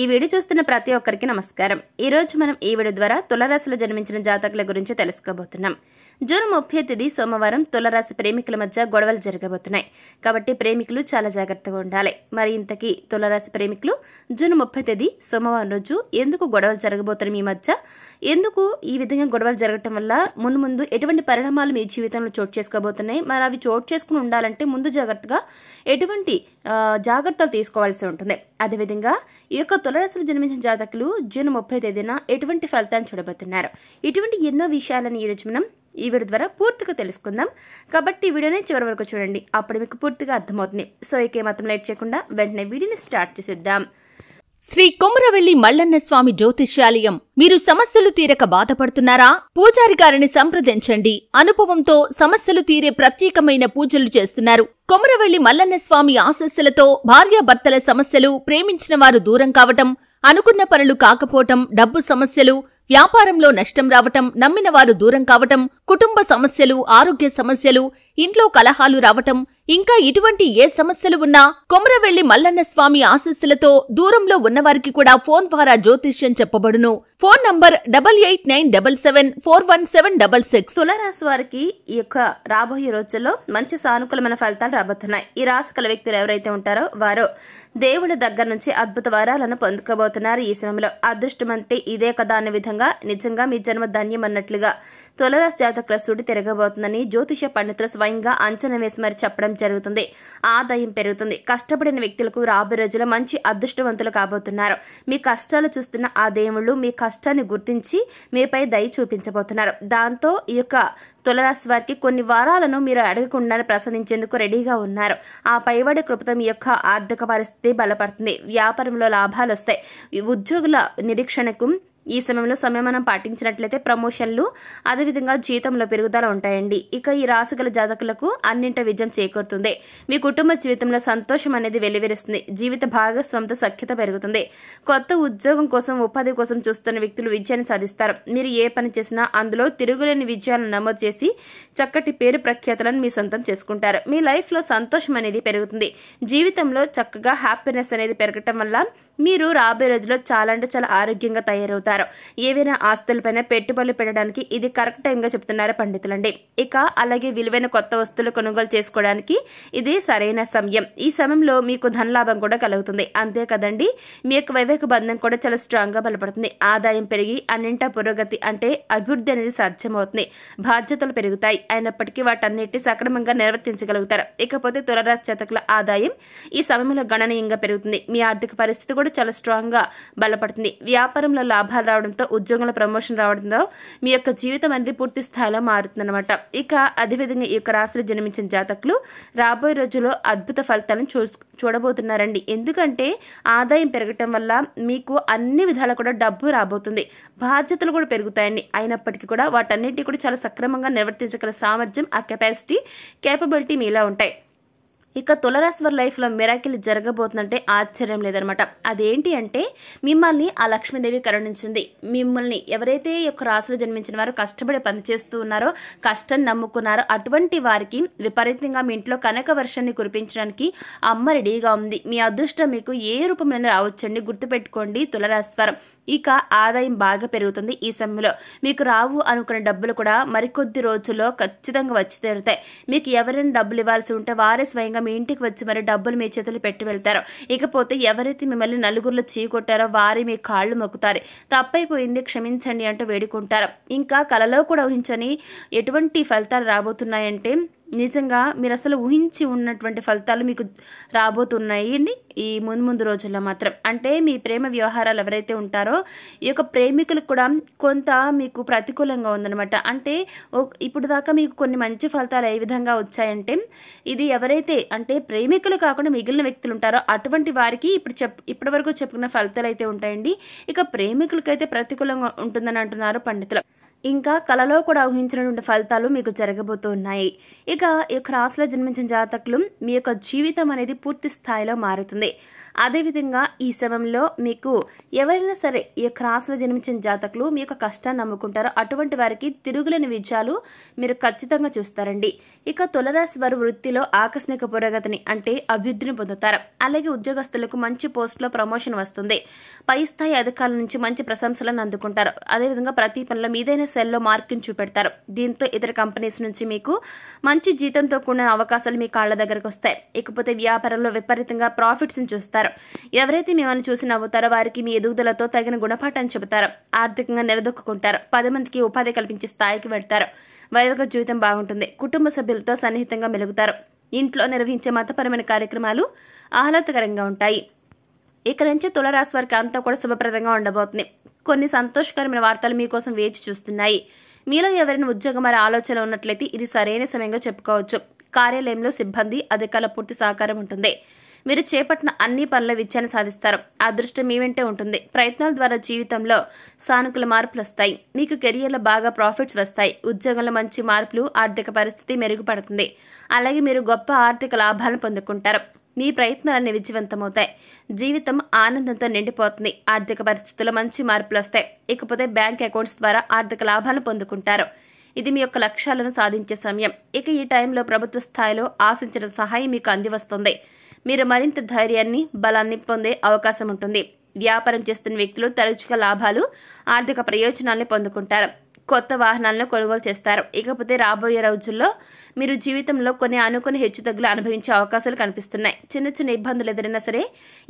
ఈ వీడియో చూస్తున్న ప్రతి ఒక్కరికి నమస్కారం. ఈ రోజు మనం ఈ వీడియో ద్వారా తులారాశిలో జన్మించిన జాతకుల గురించి తెలుసుకోబోతున్నాం. జూన్ 30వ తేదీ సోమవారం తులారాశి ప్రేమికుల మధ్య గొడవలు జరగబోతున్నాయి. కాబట్టి ప్రేమికులు చాలా జాగ్రత్తగా ఉండాలి. మరి ఇంతకీ తులారాశి ప్రేమికులు జూన్ 30వ తేదీ సోమవారం రోజు ఎందుకు గొడవలు జరగబోతున్నాయి మీ మధ్య? ఎందుకు ఈ విధంగా గొడవలు జరగటం వల్ల ముందు ఎటువంటి పరిణామాలు మీ జీవితంలో చోటు చేసుకోబోతున్నాయి? మరి అవి చోటు చేసుకుని ఉండాలంటే ముందు జాగ్రత్తగా ఎటువంటి జాగ్రత్తలు తీసుకోవాల్సి ఉంటుంది. అదేవిధంగా ఈ యొక్క తులారాశిలో జన్మించిన జాతకులు జూన్ 30వ తేదీన ఎటువంటి ఫలితాన్ని చూడబోతున్నారు? ఇటువంటి ఎన్నో విషయాలను ఈరోజు మనం ఈ వీడియో ద్వారా పూర్తిగా తెలుసుకుందాం. కాబట్టి ఈ వీడియోని చివరి వరకు చూడండి, అప్పుడు మీకు పూర్తిగా అర్థమవుతుంది. సో ఇక మాత్రం లేట్ చేయకుండా వెంటనే వీడియోని స్టార్ట్ చేసేద్దాం. శ్రీ కొమరవెల్లి మల్లన్న స్వామి జ్యోతిష్యాలయం. మీరు సమస్యలు తీరక బాధపడుతున్నారా? పూజారి గారిని సంప్రదించండి. అనుభవంతో సమస్యలు తీరే ప్రత్యేకమైన పూజలు చేస్తున్నారు. కొమరవెల్లి మల్లన్న స్వామి ఆశస్సులతో భార్యాభర్తల సమస్యలు, ప్రేమించిన వారు దూరం కావటం, అనుకున్న పనులు కాకపోవటం, డబ్బు సమస్యలు, వ్యాపారంలో నష్టం రావటం, నమ్మిన వారు దూరం కావటం, కుటుంబ సమస్యలు, ఆరోగ్య సమస్యలు, ఇంట్లో కలహాలు రావటం, ఇంకా ఇటువంటి ఏ సమస్యలు ఉన్నా కొమరవెల్లి మల్లన్న స్వామి ఆశీస్సులతో దూరంలో ఉన్నవారికి కూడా ఫోన్ ద్వారా జ్యోతిష్యం చెప్పబడును. Phone number 8897741766. తులారాశి వారికి ఈ యొక్క రాబోయే రోజుల్లో మంచి సానుకూలమైన ఫలితాలు రాబోతున్నాయి. ఈ రాశి కల వ్యక్తులు ఎవరైతే ఉంటారో వారు దేవుడి దగ్గర నుంచి అద్భుత వరాలను పొందుకోబోతున్నారు. ఈ సమయంలో అదృష్టం అంటే ఇదే కదా అనే విధంగా నిజంగా మీ జన్మ ధన్యం అన్నట్లుగా తులారాశి జాతకుల సుడి తిరగబోతుందని జ్యోతిష పండితులు స్వయంగా అంచనా వేసి మరి చెప్పడం జరుగుతుంది. ఆదాయం పెరుగుతుంది. కష్టపడిన వ్యక్తులకు రాబోయే రోజుల్లో మంచి అదృష్టవంతులు కాబోతున్నారు. మీ కష్టాలు చూస్తున్న ఆ దేవుళ్ళు మీ కష్టాన్ని గుర్తించి మీపై దయ చూపించబోతున్నారు. దాంతో ఈ యొక్క తులారాశి వారికి కొన్ని వారాలను మీరు అడగకుండానే ప్రసాదించేందుకు రెడీగా ఉన్నారు. ఆ పైవాడి కృపతో మీ యొక్క ఆర్థిక పరిస్థితి బలపడుతుంది. వ్యాపారంలో లాభాలు వస్తాయి. ఉద్యోగుల నిరీక్షణకు ఈ సమయంలో సంయమనం పాటించినట్లయితే ప్రమోషన్లు, అదేవిధంగా జీతంలో పెరుగుదల ఉంటాయండి. ఇక ఈ రాశిగల జాతకులకు అన్నింట విజయం చేకూరుతుంది. మీ కుటుంబ జీవితంలో సంతోషం అనేది వెలువరిస్తుంది. జీవిత భాగస్వామితో సఖ్యత పెరుగుతుంది. కొత్త ఉద్యోగం కోసం, ఉపాధి కోసం చూస్తున్న వ్యక్తులు విజయాన్ని సాధిస్తారు. మీరు ఏ పని చేసినా అందులో తిరుగులేని విజయాలను నమోదు చేసి చక్కటి పేరు ప్రఖ్యాతులను మీ సొంతం చేసుకుంటారు. మీ లైఫ్ లో సంతోషం అనేది పెరుగుతుంది. జీవితంలో చక్కగా హ్యాపీనెస్ అనేది పెరగటం వల్ల మీరు రాబోయే రోజుల్లో చాలా అంటే చాలా ఆరోగ్యంగా తయారవుతారు. ఏవైనా ఆస్తులపైన పెట్టుబడులు పెట్టడానికి ఇది కరెక్ట్ టైం గా చెప్తున్నారు పండితులండి. ఇక అలాగే విలువైన కొత్త వస్తువులు కొనుగోలు చేసుకోవడానికి ఇది సరైన సమయం. ఈ సమయంలో మీకు ధనలాభం కూడా కలుగుతుంది. అంతే కదండి, మీ యొక్క వైవాహిక బంధం కూడా చాలా స్ట్రాంగ్ గా బలపడుతుంది. ఆదాయం పెరిగి అన్నింటా పురోగతి అంటే అభివృద్ధి అనేది సాధ్యమవుతుంది. బాధ్యతలు పెరుగుతాయి. అయినప్పటికీ వాటన్నిటి సక్రమంగా నిర్వర్తించగలుగుతారు. ఇకపోతే తులారాశి జాతకుల ఆదాయం ఈ సమయంలో గణనీయంగా పెరుగుతుంది. మీ ఆర్థిక పరిస్థితి కూడా చాలా స్ట్రాంగ్ గా బలపడుతుంది. వ్యాపారంలో లాభాలు రావడంతో, ఉద్యోగంలో ప్రమోషన్ రావడంతో మీ యొక్క జీవితం అనేది పూర్తి స్థాయిలో మారుతుందన్నమాట. ఇక అదేవిధంగా ఈ యొక్క రాశిలో జన్మించిన జాతకులు రాబోయే రోజుల్లో అద్భుత ఫలితాలను చూడబోతున్నారండి. ఎందుకంటే ఆదాయం పెరగటం వల్ల మీకు అన్ని విధాలు కూడా డబ్బు రాబోతుంది. బాధ్యతలు కూడా పెరుగుతాయండి. అయినప్పటికీ కూడా వాటన్నిటిని కూడా చాలా సక్రమంగా నిర్వర్తించగల సామర్థ్యం, ఆ కేపబిలిటీ మీలో ఉంటాయి. ఇక తులారాశి వారి లైఫ్ లో మిరాకిల్ జరగబోతుందంటే ఆశ్చర్యం లేదనమాట. అదేంటి అంటే మిమ్మల్ని ఆ లక్ష్మీదేవి కరుణించింది. మిమ్మల్ని ఎవరైతే ఈ యొక్క రాశిలో జన్మించిన వారు కష్టపడి పనిచేస్తూ ఉన్నారో, కష్టం నమ్ముకున్నారో అటువంటి వారికి విపరీతంగా మీ ఇంట్లో కనక వర్షాన్ని కురిపించడానికి అమ్మ రెడీగా ఉంది. మీ అదృష్టం మీకు ఏ రూపంలో రావచ్చండి. గుర్తుపెట్టుకోండి తులారాశి వారు. ఇక ఆదాయం బాగా పెరుగుతుంది. ఈ సమయంలో మీకు రావు అనుకునే డబ్బులు కూడా మరికొద్ది రోజుల్లో ఖచ్చితంగా వచ్చి తీరుతాయి. మీకు ఎవరైనా డబ్బులు ఇవ్వాల్సి ఉంటే వారే స్వయంగా మీ ఇంటికి వచ్చి మరి డబ్బులు మీ చేతులు పెట్టి వెళ్తారు. ఇకపోతే ఎవరైతే మిమ్మల్ని నలుగురిలో చీకొట్టారో వారి మీ కాళ్ళు మొక్కుతారు. తప్పైపోయింది క్షమించండి అంటూ వేడుకుంటారు. ఇంకా కలలో కూడా ఊహించని ఎటువంటి ఫలితాలు రాబోతున్నాయంటే నిజంగా మీరు అసలు ఊహించి ఉన్నటువంటి ఫలితాలు మీకు రాబోతున్నాయి ఈ ముందు రోజుల్లో మాత్రం. అంటే మీ ప్రేమ వ్యవహారాలు ఎవరైతే ఉంటారో ఈ యొక్క ప్రేమికులకు కూడా కొంత మీకు ప్రతికూలంగా ఉందన్నమాట. అంటే ఇప్పుడు దాకా మీకు కొన్ని మంచి ఫలితాలు ఏ విధంగా వచ్చాయంటే ఇది ఎవరైతే అంటే ప్రేమికులు కాకుండా మిగిలిన వ్యక్తులు ఉంటారో అటువంటి వారికి ఇప్పటి వరకు చెప్పుకున్న ఫలితాలు అయితే ఉంటాయండి. ఇక ప్రేమికులకైతే ప్రతికూలంగా ఉంటుందని అంటున్నారు పండితులు. ఇంకా కలలో కూడా ఊహించినటువంటి ఫలితాలు మీకు జరగబోతున్నాయి. ఇక ఈ యొక్క రాశిలో జన్మించిన జాతకులు మీ యొక్క జీవితం అనేది పూర్తి స్థాయిలో మారుతుంది. అదేవిధంగా ఈ సమయంలో మీకు ఎవరైనా సరే ఈ యొక్క రాశిలో జన్మించిన జాతకులు మీ యొక్క కష్టాన్ని నమ్ముకుంటారో అటువంటి వారికి తిరుగులేని విజయాలు మీరు ఖచ్చితంగా చూస్తారండి. ఇక తులరాశి వారు వృత్తిలో ఆకస్మిక పురోగతిని అంటే అభివృద్ధిని పొందుతారు. అలాగే ఉద్యోగస్తులకు మంచి పోస్టులో ప్రమోషన్ వస్తుంది. పై స్థాయి అధికారుల నుంచి మంచి ప్రశంసలను అందుకుంటారు. అదేవిధంగా ప్రతి పనిలో మీదైన సెల్లో మార్కుని చూపెడతారు. దీంతో ఇతర కంపెనీస్ నుంచి మీకు మంచి జీతంతో కూడిన అవకాశాలు మీ కాళ్ల దగ్గరకు వస్తాయి. ఇకపోతే వ్యాపారంలో విపరీతంగా ప్రాఫిట్స్ ని చూస్తారు. ఎవరైతే మిమ్మల్ని చూసి నవ్వుతారో వారికి మీ ఎదుగుదలతో తగిన గుణపాఠాన్ని చెబుతారు. ఆర్థికంగా నిలదొక్కుంటారు. 10 మందికి ఉపాధి కల్పించే స్థాయికి వెళ్తారు. వైవాహిక జీవితం బాగుంటుంది. కుటుంబ సభ్యులతో సన్నిహితంగా మెలుగుతారు. ఇంట్లో నిర్వహించే మతపరమైన కార్యక్రమాలు ఆహ్లాదకరంగా ఉంటాయి. ఇక నుంచి తులరాశి వారికి అంతా కూడా శుభప్రదంగా ఉండబోతుంది. కొన్ని సంతోషకరమైన వార్తలు మీకోసం వేచి చూస్తున్నాయి. మీలో ఎవరైనా ఉద్యోగం మరి ఆలోచన ఉన్నట్లయితే ఇది సరైన సమయంగా చెప్పుకోవచ్చు. కార్యాలయంలో సిబ్బంది అధికారుల పూర్తి సహకారం ఉంటుంది. మీరు చేపట్టిన అన్ని పనుల విజయాన్ని సాధిస్తారు. అదృష్టం మీ వెంటే ఉంటుంది. ప్రయత్నాల ద్వారా జీవితంలో సానుకూల మార్పులు వస్తాయి. మీకు కెరియర్లో బాగా ప్రాఫిట్స్ వస్తాయి. ఉద్యోగంలో మంచి మార్పులు, ఆర్థిక పరిస్థితి మెరుగుపడుతుంది. అలాగే మీరు గొప్ప ఆర్థిక లాభాలను పొందుకుంటారు. మీ ప్రయత్నాలన్నీ విజయవంతమవుతాయి. జీవితం ఆనందంతో నిండిపోతుంది. ఆర్థిక పరిస్థితుల్లో మంచి మార్పులు వస్తాయి. ఇకపోతే బ్యాంక్ అకౌంట్స్ ద్వారా ఆర్థిక లాభాలను పొందుకుంటారు. ఇది మీ యొక్క లక్ష్యాలను సాధించే సమయం. ఇక ఈ టైంలో ప్రభుత్వ స్థాయిలో ఆశించిన సహాయం మీకు అందివస్తుంది. మీరు మరింత ధైర్యాన్ని, బలాన్ని పొందే అవకాశం ఉంటుంది. వ్యాపారం చేస్తున్న వ్యక్తులు తరచుగా లాభాలు, ఆర్థిక ప్రయోజనాల్ని పొందుకుంటారు. కొత్త వాహనాలను కొనుగోలు చేస్తారు. ఇకపోతే రాబోయే రోజుల్లో మీరు జీవితంలో కొన్ని అనుకుని హెచ్చుతగ్గులు అనుభవించే అవకాశాలు కనిపిస్తున్నాయి. చిన్న చిన్న ఇబ్బందులు ఎదురైనా సరే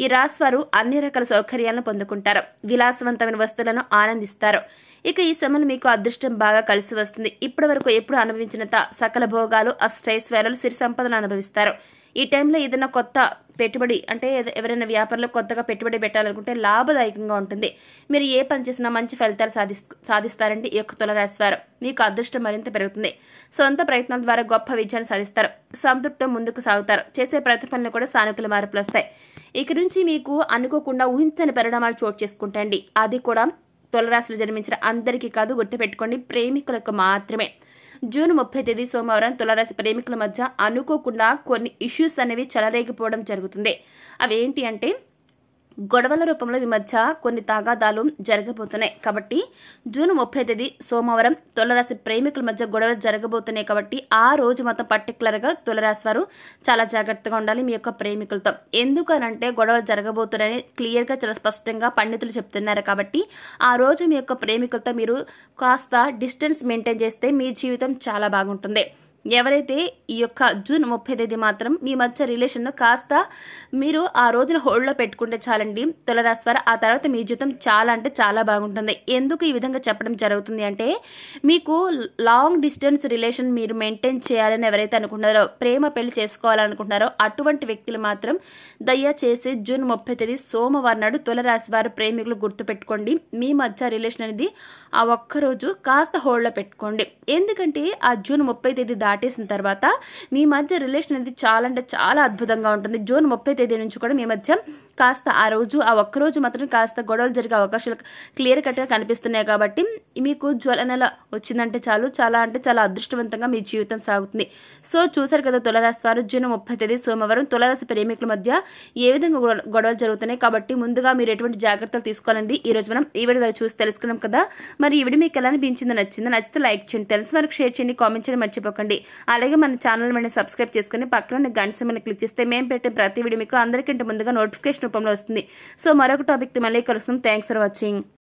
ఈ రాశి వారు అన్ని రకాల సౌకర్యాలను పొందుకుంటారు. విలాసవంతమైన వస్తువులను ఆనందిస్తారు. ఇక ఈ సమయంలో మీకు అదృష్టం బాగా కలిసి వస్తుంది. ఇప్పటి వరకు ఎప్పుడు అనుభవించినంత సకల భోగాలు, అష్టైశ్వర్యాలు, సిరి సంపదలు అనుభవిస్తారు. ఈ టైంలో ఏదైనా కొత్త పెట్టుబడి అంటే ఎవరైనా వ్యాపారంలో కొత్తగా పెట్టుబడి పెట్టాలనుకుంటే లాభదాయకంగా ఉంటుంది. మీరు ఏ పని చేసినా మంచి ఫలితాలు సాధిస్తారండి. ఈ యొక్క తులరాశి వారు మీకు అదృష్టం మరింత పెరుగుతుంది. సొంత ప్రయత్నాల ద్వారా గొప్ప విజయాన్ని సాధిస్తారు. సంతృప్తితో ముందుకు సాగుతారు. చేసే ప్రతి పనులు కూడా సానుకూల మార్పులు వస్తాయి. ఇక నుంచి మీకు అనుకోకుండా ఊహించని పరిణామాలు చోటు చేసుకుంటాయండి. అది కూడా తులరాశిలో జన్మించిన అందరికీ కాదు, గుర్తుపెట్టుకోండి, ప్రేమికులకు మాత్రమే. జూన్ 30 తేదీ సోమవారం తులరాశి ప్రేమికుల మధ్య అనుకోకుండా కొన్ని ఇష్యూస్ అనేవి చెలరేగిపోవడం జరుగుతుంది. అవేంటి అంటే గొడవల రూపంలో మీ మధ్య కొన్ని తగాదాలు జరగబోతున్నాయి. కాబట్టి జూన్ 30 తేదీ సోమవారం తులరాశి ప్రేమికుల మధ్య గొడవలు జరగబోతున్నాయి. కాబట్టి ఆ రోజు మొత్తం పర్టికులర్గా తులరాశి వారు చాలా జాగ్రత్తగా ఉండాలి మీ యొక్క ప్రేమికులతో. ఎందుకనంటే గొడవలు జరగబోతున్నాయని క్లియర్గా చాలా స్పష్టంగా పండితులు చెప్తున్నారు. కాబట్టి ఆ రోజు మీ యొక్క ప్రేమికులతో మీరు కాస్త డిస్టెన్స్ మెయింటైన్ చేస్తే మీ జీవితం చాలా బాగుంటుంది. ఎవరైతే ఈ యొక్క జూన్ 30 తేదీ మాత్రం మీ మధ్య రిలేషన్ కాస్త మీరు ఆ రోజున హోల్డ్లో పెట్టుకుంటే చాలండి తులరాశి వారు. ఆ తర్వాత మీ జీవితం చాలా అంటే చాలా బాగుంటుంది. ఎందుకు ఈ విధంగా చెప్పడం జరుగుతుంది అంటే మీకు లాంగ్ డిస్టెన్స్ రిలేషన్ మీరు మెయింటైన్ చేయాలని ఎవరైతే అనుకుంటున్నారో, ప్రేమ పెళ్లి చేసుకోవాలనుకుంటున్నారో అటువంటి వ్యక్తులు మాత్రం దయచేసి జూన్ 30 తేదీ సోమవారం నాడు తులరాశి వారు ప్రేమికులు గుర్తుపెట్టుకోండి. మీ మధ్య రిలేషన్ అనేది ఆ ఒక్కరోజు కాస్త హోల్డ్లో పెట్టుకోండి. ఎందుకంటే ఆ జూన్ 30 తేదీ దాటేసిన తర్వాత మీ మధ్య రిలేషన్ అనేది చాలా అంటే చాలా అద్భుతంగా ఉంటుంది. జూన్ 30 తేదీ నుంచి కూడా మీ మధ్య కాస్త ఆ ఒక్కరోజు మాత్రం కాస్త గొడవలు జరిగే అవకాశాలు క్లియర్ కట్గా కనిపిస్తున్నాయి. కాబట్టి మీకు జ్వలనల వచ్చిందంటే చాలు, చాలా అంటే చాలా అదృష్టవంతంగా మీ జీవితం సాగుతుంది. సో చూసారు కదా తులరాశి వారు జూన్ 30 తేదీ సోమవారం తులరాశి ప్రేమికుల మధ్య ఏ విధంగా గొడవలు జరుగుతున్నాయి. కాబట్టి ముందుగా మీరు ఎటువంటి జాగ్రత్తలు తీసుకోవాలండి ఈ రోజు మనం ఈ వీడియో చూసి తెలుసుకున్నాం కదా. మరి ఈ వీడియో మీకు ఎలా అనిపించిందో, నచ్చితే లైక్ చేయండి, తెలిసిన వరకు షేర్ చేయండి, కామెంట్ చేయడం మర్చిపోకండి. అలాగే మన ఛానల్ వెంటనే సబ్స్క్రైబ్ చేసుకుని పక్కన గంట సింబల్ని క్లిక్ చేస్తే మేము పెట్టే ప్రతి వీడియో మీకు అందరికంటే ముందుగా నోటిఫికేషన్ రూపంలో వస్తుంది. సో మరొక టాపిక్ మళ్ళీ కలుస్తాం. Thanks for watching.